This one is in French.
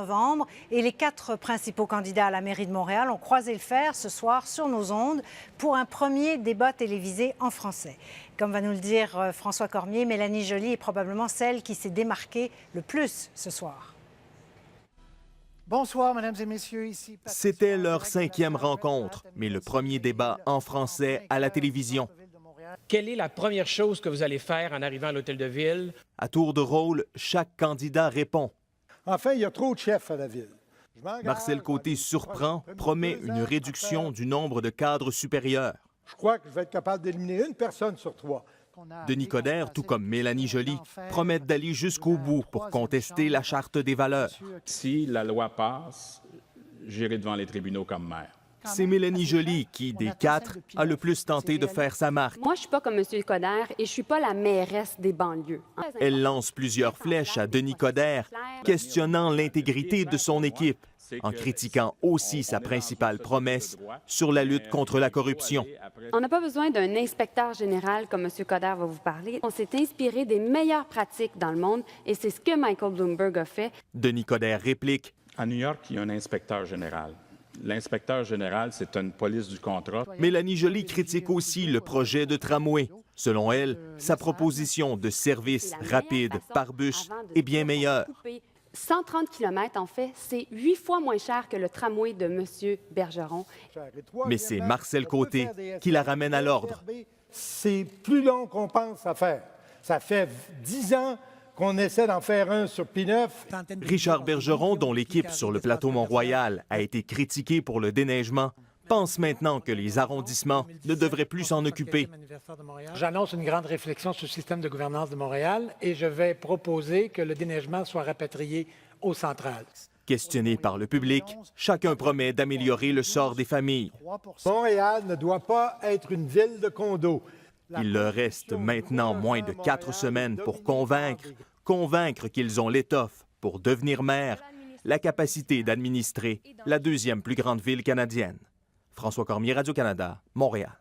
Novembre et les 4 principaux candidats à la mairie de Montréal ont croisé le fer ce soir sur nos ondes pour un premier débat télévisé en français. Comme va nous le dire François Cormier, Mélanie Joly est probablement celle qui s'est démarquée le plus ce soir. Bonsoir, mesdames et messieurs. C'était leur 5e rencontre, mais le premier débat en français à la télévision. Quelle est la première chose que vous allez faire en arrivant à l'Hôtel de Ville? À tour de rôle, chaque candidat répond. Enfin, il y a trop de chefs à la ville. Marcel Côté surprend, promet une réduction du nombre de cadres supérieurs. Je crois que je vais être capable d'éliminer une personne sur 3. Denis Coderre, tout comme Mélanie Joly, promettent d'aller jusqu'au bout pour contester la Charte des valeurs. Si la loi passe, j'irai devant les tribunaux comme maire. C'est Mélanie Joly qui, des 4, a le plus tenté de faire sa marque. Moi, je suis pas comme M. Coderre et je suis pas la mairesse des banlieues. Elle lance plusieurs flèches à Denis Coderre, questionnant l'intégrité de son équipe, en critiquant aussi sa principale promesse sur la lutte contre la corruption. On n'a pas besoin d'un inspecteur général comme M. Coderre va vous parler. On s'est inspiré des meilleures pratiques dans le monde et c'est ce que Michael Bloomberg a fait. Denis Coderre réplique. À New York, il y a un inspecteur général. L'inspecteur général, c'est une police du contrat. Mélanie Joly critique aussi le projet de tramway. Selon elle, sa proposition de service rapide par bus est bien meilleure. 130 km, en fait, c'est 8 fois moins cher que le tramway de M. Bergeron. Mais c'est Marcel Côté qui la ramène à l'ordre. C'est plus long qu'on pense à faire. Ça fait 10 ans qu'on essaie d'en faire un sur P9. Richard Bergeron, dont l'équipe sur le plateau Mont-Royal a été critiquée pour le déneigement, pense maintenant que les arrondissements ne devraient plus s'en occuper. J'annonce une grande réflexion sur le système de gouvernance de Montréal et je vais proposer que le déneigement soit rapatrié aux centrales. Questionné par le public, chacun promet d'améliorer le sort des familles. Montréal ne doit pas être une ville de condos. Il leur reste maintenant moins de 4 semaines pour convaincre qu'ils ont l'étoffe pour devenir maire, la capacité d'administrer la 2e plus grande ville canadienne. François Cormier, Radio-Canada, Montréal.